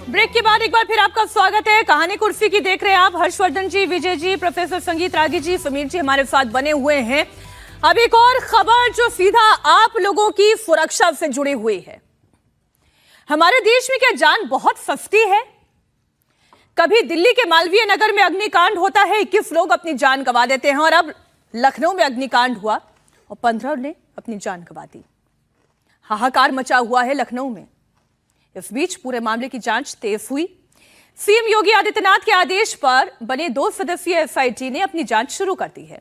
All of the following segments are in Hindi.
ब्रेक के बाद एक बार फिर आपका स्वागत है। कहानी कुर्सी की देख रहे हैं आप। हर्षवर्धन जी, विजय जी, प्रोफेसर संगीत रागी जी, समीर जी हमारे साथ बने हुए हैं। अब एक और खबर जो सीधा आप लोगों की सुरक्षा से जुड़ी हुई है। हमारे देश में क्या जान बहुत सस्ती है? कभी दिल्ली के मालवीय नगर में अग्निकांड होता है, 21 लोग अपनी जान गंवा देते हैं, और अब लखनऊ में अग्निकांड हुआ और 15 ने अपनी जान गंवा दी। हाहाकार मचा हुआ है लखनऊ में। इस बीच पूरे मामले की जांच तेज हुई। सीएम योगी आदित्यनाथ के आदेश पर बने 2 सदस्यीय एसआईटी ने अपनी जांच शुरू कर दी है।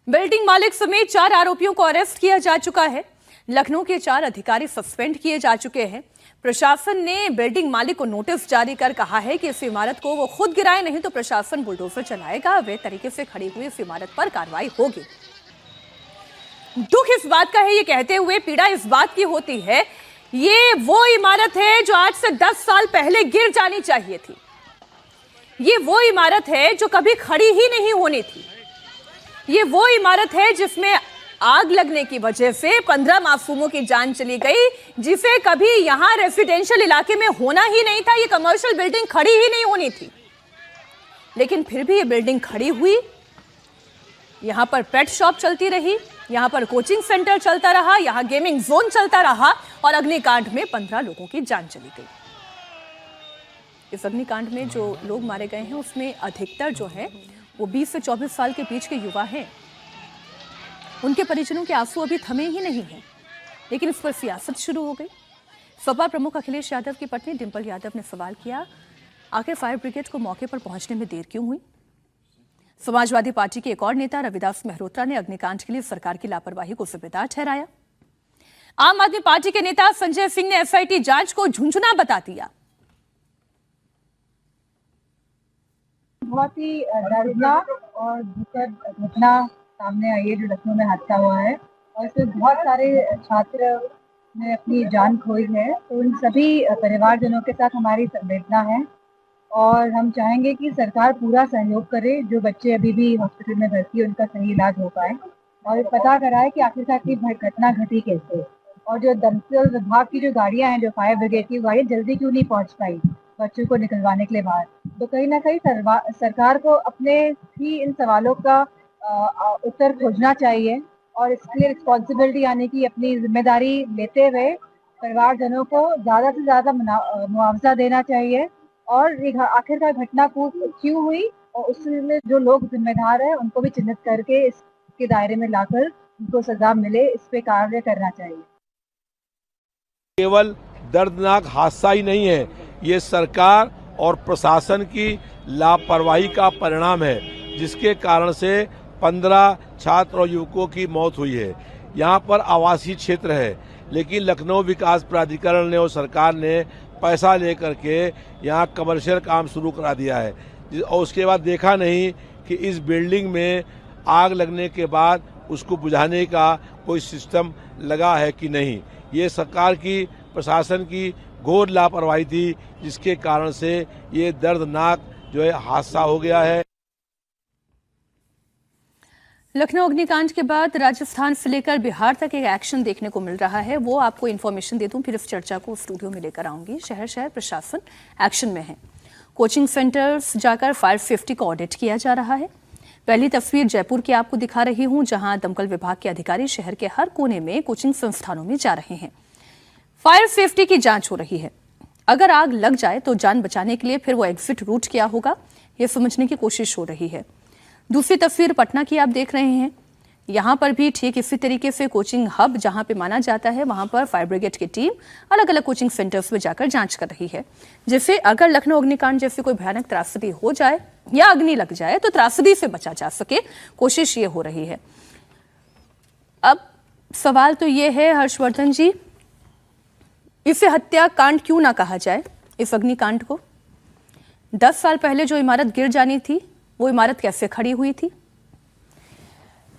बिल्डिंग मालिक समेत 4 आरोपियों को अरेस्ट किया जा चुका है। लखनऊ के 4 अधिकारी सस्पेंड किए जा चुके हैं। प्रशासन ने बिल्डिंग मालिक को नोटिस जारी कर कहा है कि इस इमारत को वो खुद गिराए, नहीं तो प्रशासन बुलडोजर चलाएगा। वे तरीके से खड़ी हुई इस इमारत पर कार्रवाई होगी। दुख इस बात का है, ये कहते हुए पीड़ा इस बात की होती है, ये वो इमारत है जो आज से 10 साल पहले गिर जानी चाहिए थी। ये वो इमारत है जो कभी खड़ी ही नहीं होनी थी। ये वो इमारत है जिसमें आग लगने की वजह से 15 मासूमों की जान चली गई, जिसे कभी यहां रेसिडेंशियल इलाके में होना ही नहीं था। ये कमर्शियल बिल्डिंग खड़ी ही नहीं होनी थी, लेकिन फिर भी ये बिल्डिंग खड़ी हुई। यहां पर पेट शॉप चलती रही, यहां पर कोचिंग सेंटर चलता रहा, यहां गेमिंग जोन चलता रहा, और अग्निकांड में 15 लोगों की जान चली गई। इस अग्निकांड में जो लोग मारे गए हैं उसमें अधिकतर जो है वो 20 से 24 साल के बीच के युवा हैं। उनके परिजनों के आंसू अभी थमे ही नहीं हैं, लेकिन इस पर सियासत शुरू हो गई। सपा प्रमुख अखिलेश यादव की पत्नी डिंपल यादव ने सवाल किया, आखिर फायर ब्रिगेड को मौके पर पहुंचने में देर क्यों हुई? समाजवादी पार्टी के एक और नेता रविदास मेहरोत्रा ने अग्निकांड के लिए सरकार की लापरवाही को जिम्मेदार ठहराया। आम आदमी पार्टी के नेता संजय सिंह ने एसआईटी जांच को झुंझुना बता दिया। बहुत ही दर्दनाक और दुखद घटना सामने आई है जो लखनऊ में हादसा हुआ है, और इसमें बहुत सारे छात्र ने अपनी जान खोई है। तो उन सभी परिवारजनों के साथ हमारी संवेदना है, और हम चाहेंगे कि सरकार पूरा सहयोग करे। जो बच्चे अभी भी हॉस्पिटल में भर्ती है उनका सही इलाज हो पाए, और पता कराए कि आखिरकार की घटना घटी कैसे, और जो दमकल विभाग की जो गाड़ियां हैं, जो फायर ब्रिगेड की गाड़ियां जल्दी क्यों नहीं पहुंच पाई बच्चों को निकलवाने के लिए बाहर। तो कहीं ना कहीं सरकार को अपने ही इन सवालों का उत्तर खोजना चाहिए, और इसके लिए रिस्पॉन्सिबिलिटी यानी कि अपनी जिम्मेदारी लेते हुए परिवारजनों को ज़्यादा से ज़्यादा मुआवजा देना चाहिए, और आखिरकार घटना क्यों हुई और उसमें जो लोग जिम्मेदार हैं उनको भी चिन्हित करके इसके दायरे में लाकर उनको सजा मिले, इस पे कार्य करना चाहिए। केवल दर्दनाक हादसा ही नहीं है, ये सरकार और प्रशासन की लापरवाही का परिणाम है, जिसके कारण से 15 छात्र और युवकों की मौत हुई है। यहाँ पर आवासीय क्षेत्र है, लेकिन लखनऊ विकास प्राधिकरण ने और सरकार ने पैसा लेकर के यहाँ कमर्शियल काम शुरू करा दिया है, और उसके बाद देखा नहीं कि इस बिल्डिंग में आग लगने के बाद उसको बुझाने का कोई सिस्टम लगा है कि नहीं। ये सरकार की, प्रशासन की घोर लापरवाही थी, जिसके कारण से ये दर्दनाक जो है हादसा हो गया है। लखनऊ अग्निकांड के बाद राजस्थान से लेकर बिहार तक एक एक्शन देखने को मिल रहा है। वो आपको इन्फॉर्मेशन दे दूं, फिर इस चर्चा को स्टूडियो में लेकर आऊंगी। शहर शहर प्रशासन एक्शन में है। कोचिंग सेंटर्स जाकर फायर सेफ्टी का ऑडिट किया जा रहा है। पहली तस्वीर जयपुर की आपको दिखा रही हूं, जहां दमकल विभाग के अधिकारी शहर के हर कोने में कोचिंग संस्थानों में जा रहे हैं। फायर सेफ्टी की जांच हो रही है। अगर आग लग जाए तो जान बचाने के लिए फिर वो एग्जिट रूट क्या होगा, ये समझने की कोशिश हो रही है। दूसरी तस्वीर पटना की आप देख रहे हैं। यहां पर भी ठीक इसी तरीके से कोचिंग हब जहां पे माना जाता है, वहां पर फायर ब्रिगेड की टीम अलग अलग कोचिंग सेंटर्स में जाकर जांच कर रही है, जिससे अगर लखनऊ अग्निकांड जैसे कोई भयानक त्रासदी हो जाए या अग्नि लग जाए तो त्रासदी से बचा जा सके, कोशिश ये हो रही है। अब सवाल तो ये है हर्षवर्धन जी, इसे हत्याकांड क्यों ना कहा जाए? इस अग्निकांड को 10 साल पहले जो इमारत गिर जानी थी वो इमारत कैसे खड़ी हुई थी?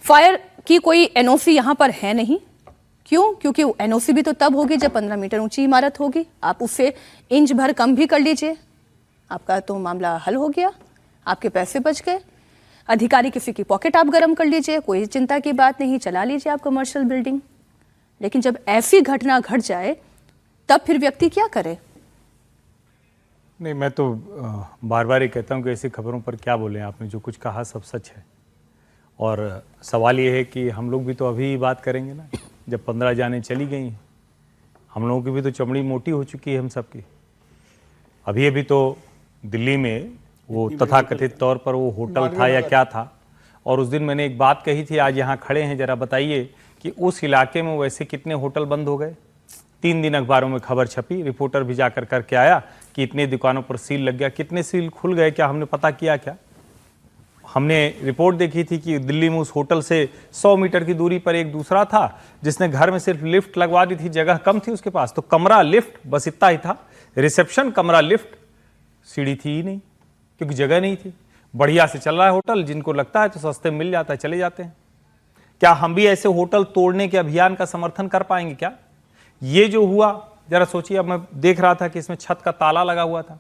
फायर की कोई एनओसी यहां पर है नहीं। क्यों? क्योंकि एनओसी भी तो तब होगी जब 15 मीटर ऊंची इमारत होगी। आप उससे इंच भर कम भी कर लीजिए, आपका तो मामला हल हो गया, आपके पैसे बच गए। अधिकारी किसी की पॉकेट आप गर्म कर लीजिए, कोई चिंता की बात नहीं, चला लीजिए आप कमर्शियल बिल्डिंग। लेकिन जब ऐसी घटना घट जाए तब फिर व्यक्ति क्या करे? नहीं, मैं तो बार बार ये कहता हूँ कि ऐसी खबरों पर क्या बोलें। आपने जो कुछ कहा सब सच है, और सवाल ये है कि हम लोग भी तो अभी बात करेंगे ना, जब 15 जानें चली गई हैं। हम लोगों की भी तो चमड़ी मोटी हो चुकी है हम सबकी। अभी अभी तो दिल्ली में वो तथाकथित तौर पर वो होटल था या क्या था, और उस दिन मैंने एक बात कही थी, आज यहाँ खड़े हैं, जरा बताइए कि उस इलाके में वैसे कितने होटल बंद हो गए। 3 दिन अखबारों में खबर छपी, रिपोर्टर भी जाकर करके आया कि इतने दुकानों पर सील लग गया। कितने सील खुल गए, क्या हमने पता किया? क्या हमने रिपोर्ट देखी थी कि दिल्ली में उस होटल से 100 मीटर की दूरी पर एक दूसरा था जिसने घर में सिर्फ लिफ्ट लगवा दी थी, जगह कम थी उसके पास, तो कमरा लिफ्ट बस इतना ही था, रिसेप्शन कमरा लिफ्ट, सीढ़ी थी ही नहीं क्योंकि जगह नहीं थी। बढ़िया से चल रहा है होटल, जिनको लगता है तो सस्ते मिल जाता है, चले जाते हैं। क्या हम भी ऐसे होटल तोड़ने के अभियान का समर्थन कर पाएंगे क्या? ये जो हुआ, जरा सोचिए। अब मैं देख रहा था कि इसमें छत का ताला लगा हुआ था।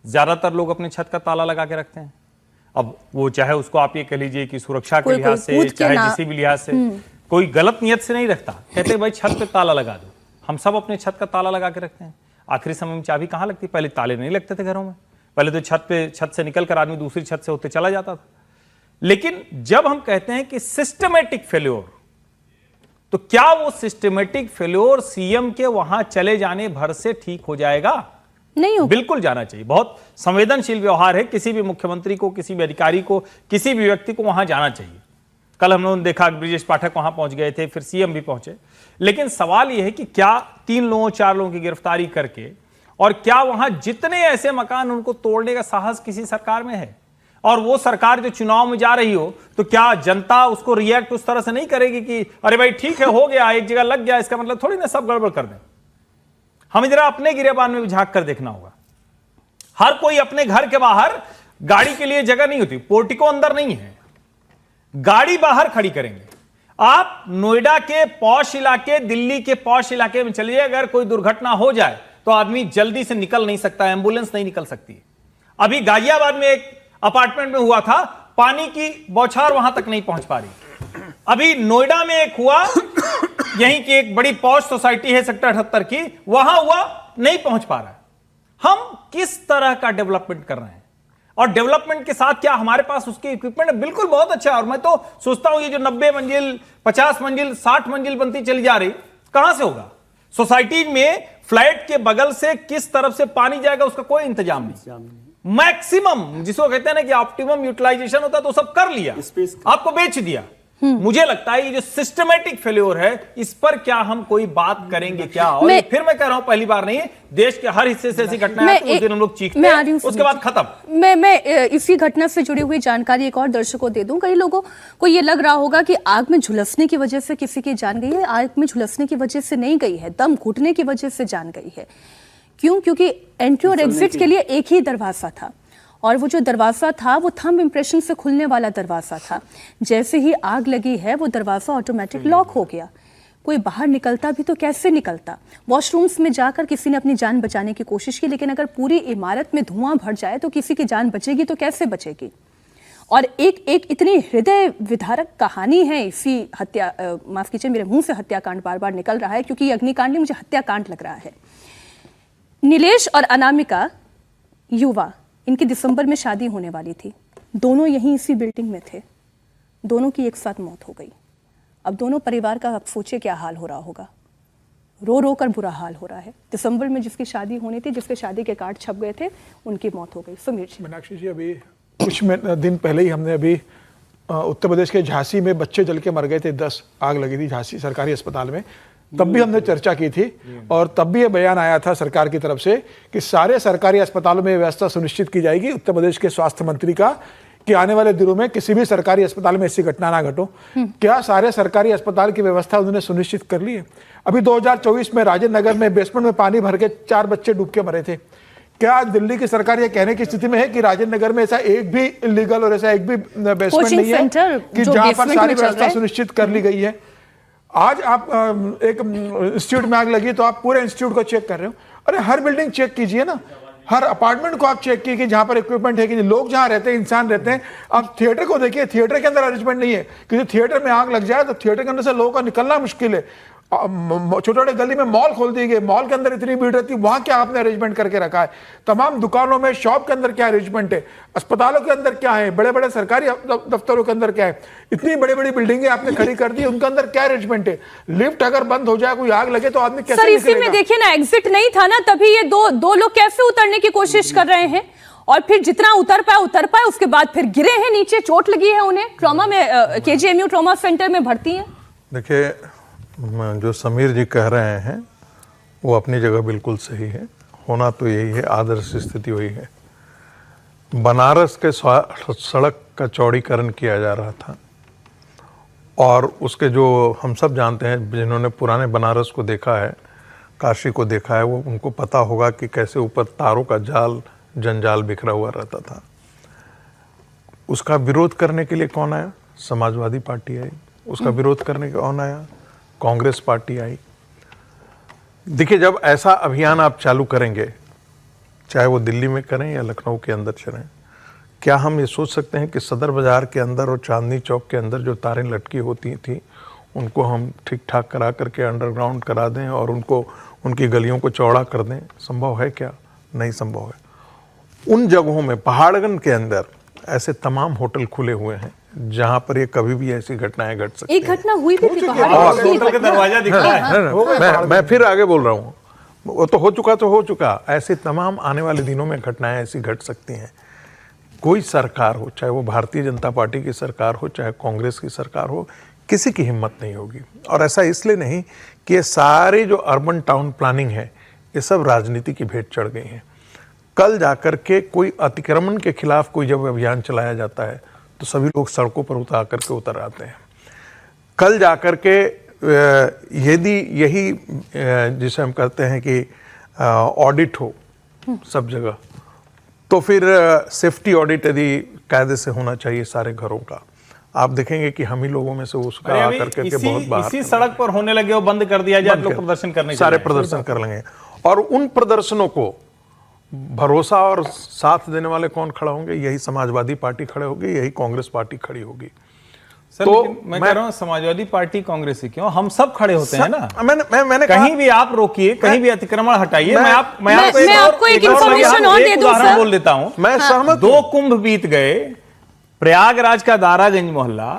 ज्यादातर लोग अपने छत का ताला लगा के रखते हैं। अब वो चाहे उसको आप ये कह लीजिए कि सुरक्षा के लिहाज से, चाहे किसी भी लिहाज से, कोई गलत नियत से नहीं रखता। कहते भाई छत पे ताला लगा दो। हम सब अपने छत का ताला लगा के रखते हैं। आखिरी समय में चाबी कहाँ लगती? पहले ताले नहीं लगते थे घरों में, पहले तो छत से निकलकर आदमी दूसरी छत से होते चला जाता था। लेकिन जब हम कहते हैं कि सिस्टमेटिक फेल्योर, तो क्या वो सिस्टमेटिक फेल्योर सीएम के वहां चले जाने भर से ठीक हो जाएगा? नहीं हो। बिल्कुल जाना चाहिए। बहुत संवेदनशील व्यवहार है, किसी भी मुख्यमंत्री को, किसी भी अधिकारी को, किसी भी व्यक्ति को वहां जाना चाहिए। कल हम लोगों ने देखा ब्रिजेश पाठक वहां पहुंच गए थे, फिर सीएम भी पहुंचे। लेकिन सवाल यह है कि क्या 3 लोगों 4 लोगों की गिरफ्तारी करके, और क्या वहां जितने ऐसे मकान उनको तोड़ने का साहस किसी सरकार में है? और वो सरकार जो चुनाव में जा रही हो, तो क्या जनता उसको रिएक्ट उस तरह से नहीं करेगी कि अरे भाई ठीक है, हो गया, एक जगह लग गया, इसका मतलब थोड़ी ना सब गड़बड़ कर दें। हमें जरा अपने गिरेबान में भी झांक कर देखना होगा। हर कोई अपने घर के बाहर गाड़ी के लिए जगह नहीं होती, पोर्टिको अंदर नहीं है, गाड़ी बाहर खड़ी करेंगे। आप नोएडा के पॉश इलाके, दिल्ली के पॉश इलाके में चलिए, अगर कोई दुर्घटना हो जाए तो आदमी जल्दी से निकल नहीं सकता, एम्बुलेंस नहीं निकल सकती। अभी गाजियाबाद में एक अपार्टमेंट में हुआ था, पानी की बौछार वहां तक नहीं पहुंच पा रही। अभी नोएडा में एक हुआ, यहीं की एक बड़ी पॉश सोसाइटी है सेक्टर 78 की, वहां हुआ, नहीं पहुंच पा रहा है। हम किस तरह का डेवलपमेंट कर रहे हैं? और डेवलपमेंट के साथ क्या हमारे पास उसकी इक्विपमेंट बिल्कुल बहुत अच्छा है। और मैं तो सोचता हूं ये जो 90 मंजिल, 50 मंजिल, 60 मंजिल बनती चली जा रही, कहां से होगा? सोसाइटी में फ्लैट के बगल से किस तरफ से पानी जाएगा उसका कोई इंतजाम नहीं। मैक्सिमम जिसको कहते हैं ना कि ऑप्टिमम यूटिलाइजेशन होता है, तो सब कर लिया, आपको बेच दिया। मुझे लगता है ये जो सिस्टमेटिक फेल्योर है, इस पर क्या हम कोई बात करेंगे क्या? और फिर मैं कह रहा हूं, पहली बार नहीं है, देश के हर हिस्से से ऐसी घटनाएं उस दिन हम लोग चीखते हैं, उसके बाद खत्म। मैं इसी घटना से जुड़ी हुई जानकारी एक और दर्शकों को दे दूं। कई लोगों को ये लग रहा होगा कि आग में झुलसने की वजह से किसी की जान गई है। आग में झुलसने की वजह से नहीं गई है, दम घुटने की वजह से जान गई है। क्यों? क्योंकि एंट्री और एग्जिट के लिए एक ही दरवाजा था, और वो जो दरवाजा था वो थंब इंप्रेशन से खुलने वाला दरवाजा था। जैसे ही आग लगी है वो दरवाजा ऑटोमेटिक लॉक हो गया। कोई बाहर निकलता भी तो कैसे निकलता? वॉशरूम्स में जाकर किसी ने अपनी जान बचाने की कोशिश की, लेकिन अगर पूरी इमारत में धुआं भर जाए तो किसी की जान बचेगी तो कैसे बचेगी? और एक इतनी हृदय विदारक कहानी है इसी माफ कीजिए, मेरे मुंह से हत्याकांड बार बार निकल रहा है क्योंकि अग्निकांड नहीं, मुझे हत्याकांड लग रहा है। नीलेश और अनामिका युवा, इनकी दिसंबर में शादी होने वाली थी। दोनों यहीं इसी बिल्डिंग में थे। दोनों की एक साथ मौत हो गई। अब दोनों परिवार का आप सोचिए क्या हाल हो रहा होगा। रो रो कर बुरा हाल हो रहा है। दिसंबर में जिसकी शादी होनी थी, जिसके शादी के कार्ड छप गए थे, उनकी मौत हो गई। समीर जी। मीनाक्षी जी, अभी कुछ दिन पहले ही हमने अभी उत्तर प्रदेश के झांसी में बच्चे जल के मर गए थे, 10 आग लगी थी झांसी सरकारी अस्पताल में। तब भी हमने चर्चा की थी और तब भी ये बयान आया था सरकार की तरफ से कि सारे सरकारी अस्पतालों में व्यवस्था सुनिश्चित की जाएगी, उत्तर प्रदेश के स्वास्थ्य मंत्री का, कि आने वाले दिनों में किसी भी सरकारी अस्पताल में ऐसी घटना ना घटो। क्या सारे सरकारी अस्पताल की व्यवस्था उन्होंने सुनिश्चित कर ली है? अभी 2024 में राजेंद्र नगर में बेसमेंट में पानी भर के 4 बच्चे डूब के मरे थे। क्या आज दिल्ली की सरकार ये कहने की स्थिति में है कि राजेंद्र नगर में ऐसा एक भी इलीगल और ऐसा एक भी बेसमेंट नहीं है कि जहां पर सारी व्यवस्था सुनिश्चित कर ली गई है? आज आप एक इंस्टीट्यूट में आग लगी तो आप पूरे इंस्टीट्यूट को चेक कर रहे हो। अरे हर बिल्डिंग चेक कीजिए ना, हर अपार्टमेंट को आप चेक कीजिए कि जहां पर इक्विपमेंट है कि नहीं, लोग जहां रहते हैं, इंसान रहते हैं। आप थिएटर को देखिए, थिएटर के अंदर अरेंजमेंट नहीं है, क्योंकि थिएटर में आग लग जाए तो थिएटर के अंदर से लोगों का निकलना मुश्किल है। छोटे छोटे गली में मॉल खोल दिए गए, मॉल के अंदर इतनी भीड़ रहती है, वहां क्या आपने अरेंजमेंट करके रखा है? तमाम दुकानों में, शॉप के अंदर क्या अरेंजमेंट है? अस्पतालों के अंदर क्या है? बड़े बड़े सरकारी दफ्तरों के अंदर क्या है? इतनी बड़ी बड़ी बिल्डिंगें आपने खड़ी कर दी, उनके अंदर क्या अरेंजमेंट है? लिफ्ट अगर बंद हो जाए, कोई आग लगे तो आदमी कैसे सर इसी में निकलेगा? देखिए ना, एग्जिट नहीं था ना, तभी ये दो लोग कैसे उतरने की कोशिश कर रहे हैं, और फिर जितना उतर पाए उसके बाद फिर गिरे हैं नीचे, चोट लगी है उन्हें, ट्रॉमा में केजीएमयू ट्रॉमा सेंटर में भर्ती है। देखिए, जो समीर जी कह रहे हैं वो अपनी जगह बिल्कुल सही है, होना तो यही है, आदर्श स्थिति वही है। बनारस के सड़क का चौड़ीकरण किया जा रहा था, और उसके जो हम सब जानते हैं, जिन्होंने पुराने बनारस को देखा है, काशी को देखा है, वो उनको पता होगा कि कैसे ऊपर तारों का जाल, जंजाल बिखरा हुआ रहता था। उसका विरोध करने के लिए कौन आया? समाजवादी पार्टी आई। उसका विरोध करने के कौन आया? कांग्रेस पार्टी आई। देखिए, जब ऐसा अभियान आप चालू करेंगे, चाहे वो दिल्ली में करें या लखनऊ के अंदर चलें, क्या हम ये सोच सकते हैं कि सदर बाजार के अंदर और चांदनी चौक के अंदर जो तारें लटकी होती थी उनको हम ठीक ठाक करा करके अंडरग्राउंड करा दें और उनको, उनकी गलियों को चौड़ा कर दें? संभव है क्या? नहीं संभव है। उन जगहों में, पहाड़गंज के अंदर ऐसे तमाम होटल खुले हुए हैं जहां पर ये कभी भी ऐसी घटनाएं घट सकती हैं। एक घटना हुई भी थी होटल का दरवाजा दिख रहा है। मैं फिर आगे बोल रहा हूँ, वो तो हो चुका तो हो चुका, ऐसे तमाम आने वाले दिनों में घटनाएं ऐसी घट सकती हैं। कोई सरकार हो, चाहे वो भारतीय जनता पार्टी की सरकार हो, चाहे कांग्रेस की सरकार हो, किसी की हिम्मत नहीं होगी। और ऐसा इसलिए नहीं कि ये सारे जो अर्बन टाउन प्लानिंग है, ये सब राजनीति की भेंट चढ़ गई हैं। कल जाकर के कोई अतिक्रमण के खिलाफ कोई जब अभियान चलाया जाता है तो सभी लोग सड़कों पर उतर आते हैं। कल जाकर के यदि यही जिसे हम कहते हैं कि ऑडिट हो सब जगह, तो फिर सेफ्टी ऑडिट यदि कायदे से होना चाहिए सारे घरों का, आप देखेंगे कि हम ही लोगों में से उसका आकर के बहुत बाहर इसी सड़क पर होने लगे, वो बंद कर दिया जाए, लोग प्रदर्शन करने सारे प्रदर्शन कर लेंगे। और उन प्रदर्शनों को भरोसा और साथ देने वाले कौन खड़ा होंगे? यही समाजवादी पार्टी खड़े होगी, यही कांग्रेस पार्टी खड़ी होगी। सर, तो मैं कह रहा हूं, समाजवादी पार्टी कांग्रेस ही क्यों, हम सब खड़े होते हैं ना। मैंने कहीं भी आप रोकिए, कहीं भी अतिक्रमण हटाइए। मैं आपको एक इंफॉर्मेशन और दे दूं उदाहरण बोल देता हूं। मैं सहमत। 2 कुंभ बीत गए, प्रयागराज का दारागंज मोहल्ला,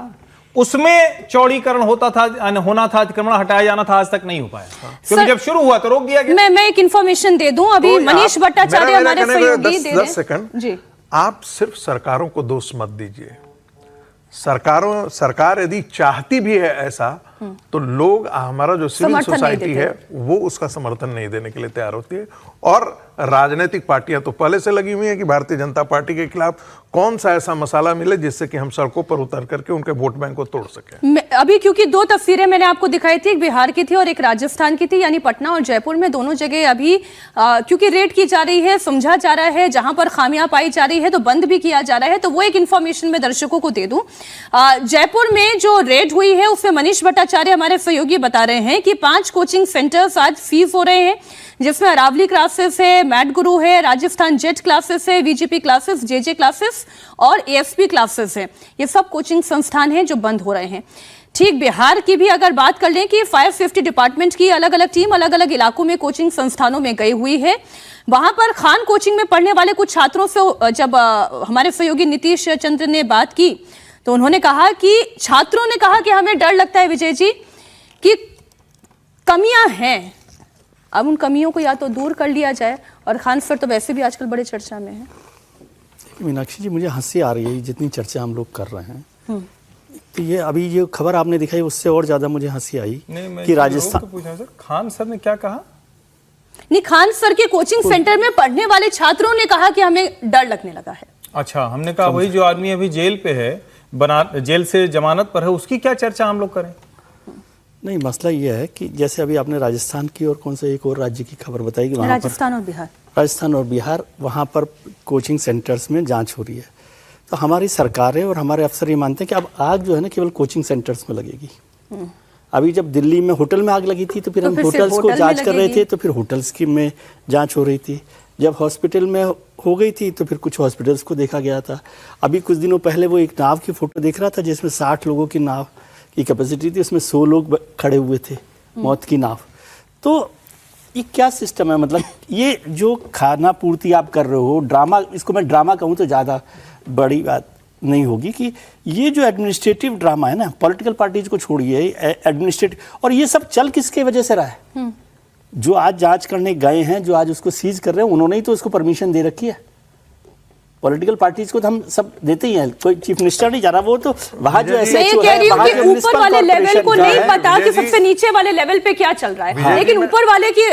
उसमें चौड़ीकरण होना था, अतिक्रमण हटाया जाना था, आज तक नहीं हो पाया, क्योंकि जब शुरू हुआ तो रोक दिया गया। मैं एक इंफॉर्मेशन दे दूं, अभी मनीष भट्टाचार्य हमारे सहयोगी दे 10 सेकंड जी। आप सिर्फ सरकारों को दोष मत दीजिए। सरकार यदि चाहती भी है ऐसा, तो लोग, हमारा जो सिविल सोसाइटी है, वो उसका समर्थन नहीं देने के लिए तैयार होती है। और राजनीतिक पार्टियां तो पहले से लगी हुई हैं कि भारतीय जनता पार्टी के खिलाफ कौन सा ऐसा मसाला मिले जिससे कि हम सड़कों पर उतर करके उनके वोट बैंक को तोड़ सकें। अभी क्योंकि 2 तस्वीरें मैंने आपको दिखाई थी, एक बिहार की थी और एक राजस्थान की थी, यानी पटना और जयपुर में, दोनों जगह अभी क्योंकि रेड की जा रही है, समझा जा रहा है, जहां पर खामियां पाई जा रही है तो बंद भी किया जा रहा है। तो वो एक इंफॉर्मेशन मैं दर्शकों को दे दूं। जयपुर में जो रेड हुई है उसमें मनीष भट्टाचार्य हमारे सहयोगी बता रहे हैं कि 5 कोचिंग सेंटर्स आज सीज हो रहे हैं, जिसमें अरावली क्लासेस है, मैट गुरु है, राजस्थान जेट क्लासेस है, वीजीपी क्लासेस, जेजे क्लासेस और एएसपी क्लासेस है। ये सब कोचिंग संस्थान हैं जो बंद हो रहे हैं। ठीक बिहार की भी अगर बात कर लें कि फायर सेफ्टी डिपार्टमेंट की अलग अलग टीम अलग अलग इलाकों में कोचिंग संस्थानों में गई हुई है। वहां पर खान कोचिंग में पढ़ने वाले कुछ छात्रों से जब हमारे सहयोगी नीतीश चंद्र ने बात की तो उन्होंने कहा कि छात्रों ने कहा कि हमें डर लगता है विजय जी कि कमियां हैं, अब उन कमियों को या तो दूर कर लिया जाए। और खान सर तो वैसे भी आजकल बड़े चर्चा में हैं। मीनाक्षी जी, मुझे हंसी आ रही है जितनी चर्चा हम लोग कर रहे हैं। तो ये अभी जो खबर आपने दिखाई उससे और ज्यादा मुझे हंसी आई कि राजस्थान तो पूछा सर, खान सर ने क्या कहा? नहीं, खान सर के कोचिंग सेंटर में पढ़ने वाले छात्रों ने कहा कि हमें डर लगने लगा है। अच्छा, हमने कहा वही जो आदमी अभी जेल पे है, जेल से जमानत पर है, उसकी क्या चर्चा हम लोग करें? नहीं, मसला ये है कि जैसे अभी आपने राजस्थान की और कौन सा एक और राज्य की खबर बताई कि वहाँ राजस्थान और बिहार वहाँ पर कोचिंग सेंटर्स में जांच हो रही है। तो हमारी सरकारें और हमारे अफसर ये मानते हैं कि अब आग जो है ना केवल कोचिंग सेंटर्स में लगेगी। अभी जब दिल्ली में होटल में आग लगी थी तो फिर हम होटल्स को जांच कर रहे थे, तो फिर होटल्स की में जांच हो रही थी। जब हॉस्पिटल में हो गई थी तो फिर कुछ हॉस्पिटल्स को देखा गया था। अभी कुछ दिनों पहले वो एक नाव की फोटो देख रहा था जिसमें 60 लोगों की नाव की कैपेसिटी थी, उसमें 100 लोग खड़े हुए थे मौत की नाव। तो ये क्या सिस्टम है? मतलब ये जो खाना पूर्ति आप कर रहे हो, ड्रामा, इसको मैं ड्रामा कहूँ तो ज़्यादा बड़ी बात नहीं होगी कि ये जो एडमिनिस्ट्रेटिव ड्रामा है ना, पॉलिटिकल पार्टीज को छोड़िए, एडमिनिस्ट्रेटिव, और ये सब चल किसके वजह से रहा है? जो आज जांच करने गए हैं, जो आज उसको सीज कर रहे हैं, उन्होंने ही तो उसको परमिशन दे रखी है। पॉलिटिकल पार्टीज को तो हम सब देते ही हैं, कोई चीफ मिनिस्टर नहीं जा रहा, वो तो वहाँ जो मैं ये कह रही हूँ कि ऊपर वाले लेवल को नहीं पता कि सबसे नीचे वाले लेवल पे क्या चल रहा है, लेकिन ऊपर वाले की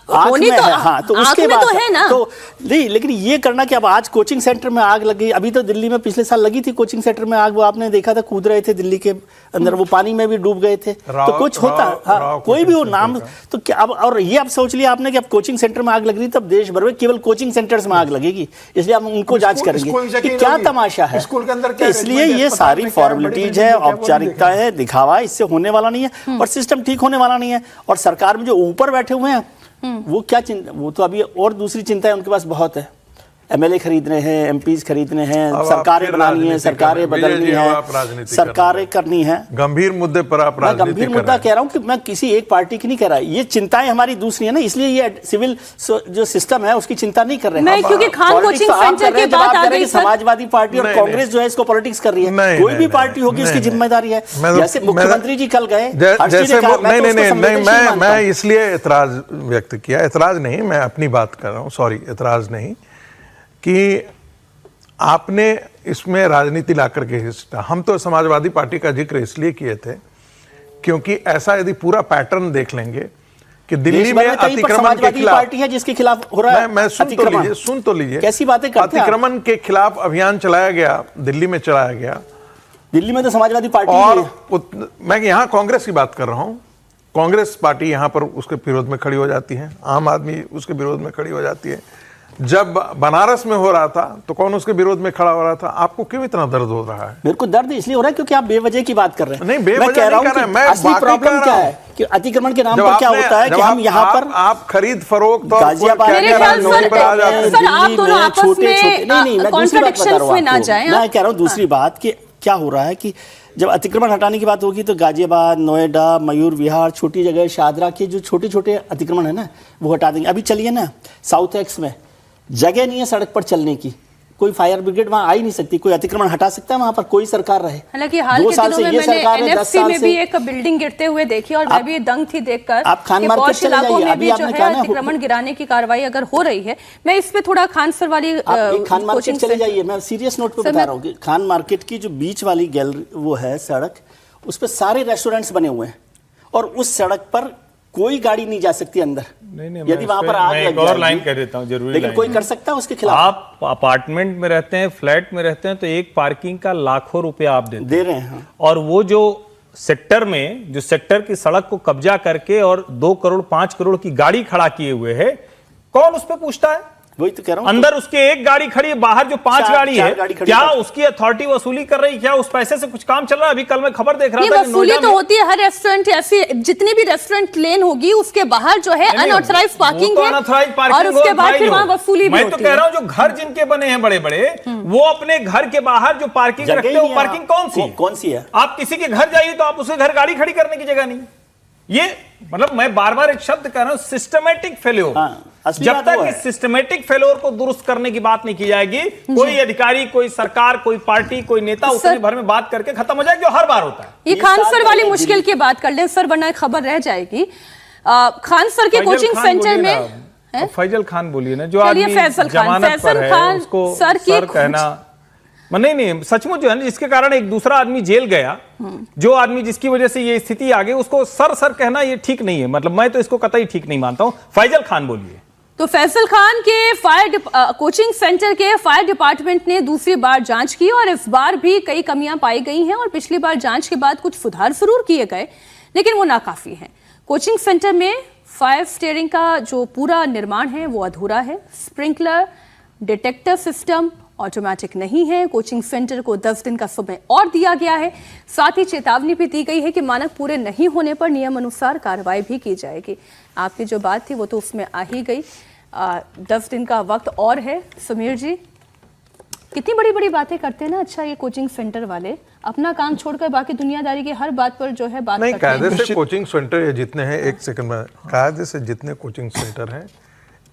होनी तो हाँ, तो उसके बाद तो है ना, तो नहीं, लेकिन ये करना कि अब आज कोचिंग सेंटर में आग लगी, अभी तो दिल्ली में पिछले साल लगी थी कोचिंग सेंटर में आग, वो आपने देखा था, कूद रहे थे दिल्ली के अंदर, वो पानी में भी डूब गए थे, तो कुछ होता, हाँ, कोई भी हो नाम तो क्या अब, और ये अब सोच लिया आपने कि अब कोचिंग सेंटर में आग लग रही, तब देश भर में केवल कोचिंग सेंटर्स में आग लगेगी, इसलिए हम उनको जांच करेंगे कि क्या तमाशा है स्कूल के अंदर, इसलिए ये सारी फॉर्मेलिटीज है, औपचारिकता है, दिखावा, इससे होने वाला नहीं है और सिस्टम ठीक होने वाला नहीं है। और सरकार में जो ऊपर बैठे हुए हैं वो क्या चिंता, वो तो अभी और दूसरी चिंता है उनके पास बहुत है, एमएलए खरीदने हैं, एमपीज खरीदने हैं, सरकारें बनानी है, सरकारें बदलनी है, सरकारें करनी है। गंभीर मुद्दे पर आप राजनीति कर रहे हैं। गंभीर मुद्दा कह रहा हूं कि मैं किसी एक पार्टी की नहीं कह रहा, ये चिंताएं हमारी दूसरी है ना, इसलिए ये सिविल जो सिस्टम है उसकी चिंता नहीं कर रहे हैं। क्योंकि खान कोचिंग सेंटर की बात आ गई, समाजवादी पार्टी और कांग्रेस जो है इसको पॉलिटिक्स कर रही है, कोई भी पार्टी होगी उसकी जिम्मेदारी है। जैसे मुख्यमंत्री जी कल गए, मैं इसलिए एतराज व्यक्त किया, एतराज नहीं, मैं अपनी बात कर रहा हूँ, सॉरी, एतराज नहीं, कि आपने इसमें राजनीति लाकर के हिस्सा, हम तो समाजवादी पार्टी का जिक्र इसलिए किए थे क्योंकि ऐसा यदि पूरा पैटर्न देख लेंगे कि दिल्ली में अतिक्रमण के खिलाफ पार्टी है जिसके खिलाफ हो रहा है, मैं सुन तो लीजिए कैसी बातें करते हैं। अतिक्रमण के खिलाफ अभियान चलाया गया, दिल्ली में चलाया गया, दिल्ली में तो समाजवादी पार्टी और मैं यहाँ कांग्रेस की बात कर रहा हूँ, कांग्रेस पार्टी यहाँ पर उसके विरोध में खड़ी हो जाती है, आम आदमी उसके विरोध में खड़ी हो जाती है। जब बनारस में हो रहा था तो कौन उसके विरोध में खड़ा हो रहा था? आपको क्यों इतना दर्द हो रहा है? मेरे को दर्द इसलिए हो रहा है क्योंकि आप बेवजह की बात कर रहे हैं। नहीं, बेवजह कह रहा नहीं, मैं असली प्रॉब्लम क्या है कि अतिक्रमण के नाम पर क्या होता है कि हम यहाँ पर आप खरीद फरोख्त और गाजियाबाद मैं कह रहा हूँ दूसरी बात कि क्या हो रहा है कि जब अतिक्रमण हटाने की बात होगी तो गाजियाबाद, नोएडा, मयूर विहार, छोटी जगह शादरा के जो छोटे छोटे अतिक्रमण है ना वो हटा देंगे। अभी चलिए ना साउथ एक्स में जगह नहीं है सड़क पर चलने की, कोई फायर ब्रिगेड वहां आ ही नहीं सकती, कोई अतिक्रमण हटा सकता है वहां पर? कोई सरकार रहे। हालांकि हाल के दिनों में मैंने एनएफसी में भी एक बिल्डिंग गिरते हुए देखी और मैं भी दंग थी देखकर। आप खान मार्केट चले जाइए, अभी आपने कहा ना अतिक्रमण गिराने की कार्रवाई अगर हो रही है, मैं इस पे थोड़ा खान सर वाली खान मार्केट चले जाइए, मैं सीरियस नोट पे बता रहा हूँ कि खान मार्केट की जो बीच वाली गैलरी वो है सड़क, उस पर सारे रेस्टोरेंट्स बने हुए हैं और उस सड़क पर कोई गाड़ी नहीं जा सकती अंदर। नहीं, यदि वहां पर आग लग और लाइन कह देता हूं जरूरी, लेकिन कोई कर सकता है उसके खिलाफ? आप अपार्टमेंट में रहते हैं, फ्लैट में रहते हैं, तो एक पार्किंग का लाखों रुपया आप दे रहे हैं, और वो जो सेक्टर में जो सेक्टर की सड़क को कब्जा करके और 2 करोड़ 5 करोड़ की गाड़ी खड़ा किए हुए है, कौन उस पर पूछता है? वही तो कह रहा हूं, अंदर उसके एक गाड़ी खड़ी है, बाहर जो 5 गाड़ी है, क्या उसकी अथॉरिटी वसूली कर रही है? क्या उस पैसे से कुछ काम चल रहा है? अभी कल मैं खबर देख रहा था, वसूली तो होती है हर रेस्टोरेंट, ऐसी जितनी भी रेस्टोरेंट लेन होगी उसके बाहर जो है अनऑथराइज्ड पार्किंग है और उसके बाद फिर वहां वसूली भी होती है। मैं तो कह रहा हूं जो घर जिनके बने हैं बड़े बड़े, वो अपने घर के बाहर जो पार्किंग रखते हैं, वो पार्किंग कौन सी है? आप किसी के घर जाइए तो आप उसके घर गाड़ी खड़ी करने की जगह नहीं। ये मतलब मैं बार बार एक शब्द कह रहा हूं, सिस्टमेटिक फेल्योर। जब तक इस सिस्टमेटिक फेल्योर को दुरुस्त करने की बात नहीं की जाएगी, कोई अधिकारी, कोई सरकार, कोई पार्टी, कोई नेता उतने भर में बात करके खत्म हो जाएगी, जो हर बार होता है। ये खान सर वाली मुश्किल की बात कर लें सर, वरना खबर रह जाएगी। खान सर के कोचिंग सेंटर में फैजल खान बोलिए ना, जो आदमी जमानत पर है उसको सर कहना नहीं, सचमुच जो है ना, जिसके कारण एक दूसरा आदमी जेल गया, जो आदमी जिसकी वजह से ये स्थिति आ गई, उसको सर कहना ये ठीक नहीं है। मतलब मैं तो इसको कतई ठीक नहीं मानता हूं। फैजल खान बोलिए। तो फैसल खान के कोचिंग सेंटर के फायर डिपार्टमेंट ने दूसरी बार जांच की और इस बार भी कई कमियां पाई गई हैं और पिछली बार जांच के बाद कुछ सुधार जरूर किए गए, लेकिन वो नाकाफी है। कोचिंग सेंटर में फायर स्टीयरिंग का जो पूरा निर्माण है वो अधूरा है। स्प्रिंकलर डिटेक्टर सिस्टम ऑटोमेटिक नहीं है। कोचिंग सेंटर को 10 दिन का समय और दिया गया है। साथ ही चेतावनी भी दी गई है कि मानक पूरे नहीं होने पर नियम अनुसार कार्रवाई भी की जाएगी। आपकी जो बात थी वो तो उसमें आ ही गई। 10 दिन का वक्त और है। समीर जी, कितनी बड़ी बड़ी बातें करते हैं ना। अच्छा, ये कोचिंग सेंटर वाले अपना काम छोड़कर बाकी दुनियादारी की हर बात पर जो है बात नहीं, करते हैं। कायदे से कोचिंग सेंटर ये जितने हैं, एक सेकंड में, कायदे से जितने कोचिंग सेंटर हैं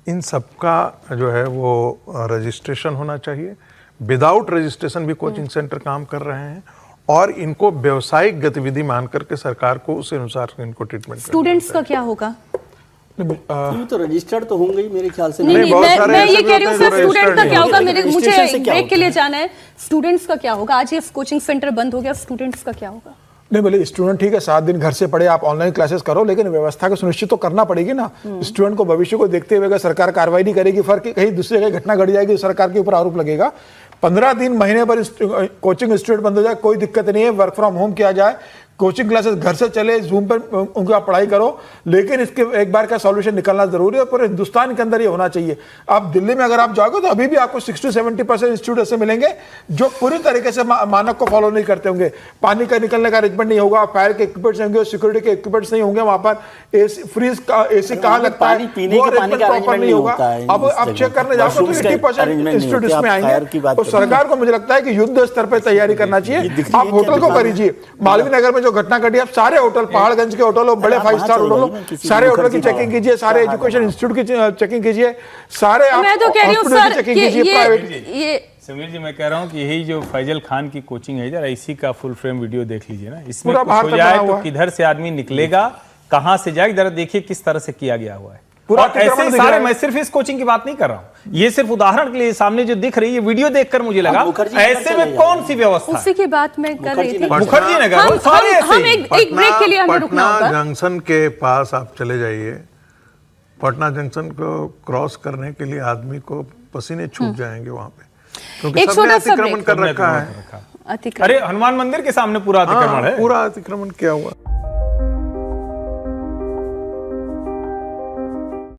इन सबका जो है वो रजिस्ट्रेशन होना चाहिए। विदाउट रजिस्ट्रेशन भी कोचिंग सेंटर काम कर रहे हैं और इनको व्यवसायिक गतिविधि मान करके सरकार को उस अनुसार इनको ट्रीटमेंट स्टूडेंट्स का क्या होगा? ये तो रजिस्टर्ड तो होंगे ही मेरे ख्याल से। नहीं, नहीं, बहुत सारे मैं ऐसे ये भी कह रही हूँ होते हैं सर, जो स्टूडेंट का registered क्या होगा? नहीं मेरे मुझे Registration से क्या ब्रेक के होता लिए है? जाना है। स्टूडेंट्स का क्या होगा? आज ये कोचिंग सेंटर बंद हो गया, स्टूडेंट्स का क्या होगा? नहीं बोले स्टूडेंट ठीक है 7 दिन घर से पढ़े, आप ऑनलाइन क्लासेस करो, लेकिन व्यवस्था को सुनिश्चित तो करना पड़ेगी ना। स्टूडेंट को भविष्य को देखते हुए अगर सरकार कार्रवाई नहीं करेगी, फिर कहीं दूसरी जगह घटना घट जाएगी, सरकार के ऊपर आरोप लगेगा। 15 दिन महीने पर कोचिंग इंस्टीट्यूट बंद हो जाए, कोई दिक्कत नहीं है, वर्क फ्रॉम होम किया जाए, कोचिंग क्लासेस घर से चले, जूम पर उनकी आप पढ़ाई करो, लेकिन इसके एक बार का सॉल्यूशन निकलना जरूरी है। पूरे हिंदुस्तान के अंदर ये होना चाहिए। आप दिल्ली में अगर आप जाओगे तो अभी भी आपको 60-70% इंस्टीट्यूट ऐसे मिलेंगे जो पूरी तरीके से मानक को फॉलो नहीं करते होंगे। पानी का निकलने का अरेंजमेंट नहीं होगा, फायर के इक्विपमेंट्स नहीं होंगे, सिक्योरिटी के इक्विपमेंट्स नहीं होंगे, वहां पर एसी फ्रीज का एसी कहाँ लगता है, पीने के पानी का अरेंजमेंट नहीं होता है। अब आप चेक करने जाओगे तो 80% इंस्टीट्यूट इसमें आएंगे। तो सरकार को मुझे लगता है कि युद्ध स्तर पर तैयारी करना चाहिए। आप होटल को करीजिए, मालवीय नगर में जो घटना घटी, आप सारे होटल, पहाड़गंज के होटल हो, बड़े 5 स्टार होटल हो, सारे होटल की चेकिंग कीजिए, सारे एजुकेशन इंस्टीट्यूट की चेकिंग कीजिए, सारे आप मैं तो कह रही हूँ हॉस्पिटल की सर चेकिंग कीजिए, प्राइवेट। ये समीर जी, मैं कह रहा हूँ कि यही जो फैजल खान की कोचिंग है, जरा इसी का फुल फ्रेम वीडियो देख लीजिए ना। इसमें पूरा कुछ बाहर हो तक जाए बना हुआ तो है। किधर से आदमी निकलेगा, कहां से जाएगा, जरा देखिए किस तरह से किया गया हुआ है। पूरा और अतिक्रमण ऐसे दिख सारे, रहा है। मैं सिर्फ इस कोचिंग की बात नहीं कर रहा हूँ, ये सिर्फ उदाहरण के लिए सामने जो दिख रही है वीडियो देखकर मुझे लगा मुखर्जी ऐसे नगर में चले कौन सी व्यवस्था उसी की बात मैं कर रही थी। मुखर्जी नगर वो सारे ऐसे हम ही। एक ब्रेक के लिए हमें रुकना पटना होगा। जंक्शन के पास आप चले जाइए, पटना जंक्शन को क्रॉस करने के लिए आदमी को पसीने छूट जाएंगे वहां पे, क्योंकि एक सबने छोटा सा अतिक्रमण ब्रेक। कर रखा है। अतिक्रमण। अरे हनुमान मंदिर के सामने पूरा अतिक्रमण है। पूरा अतिक्रमण किया हुआ।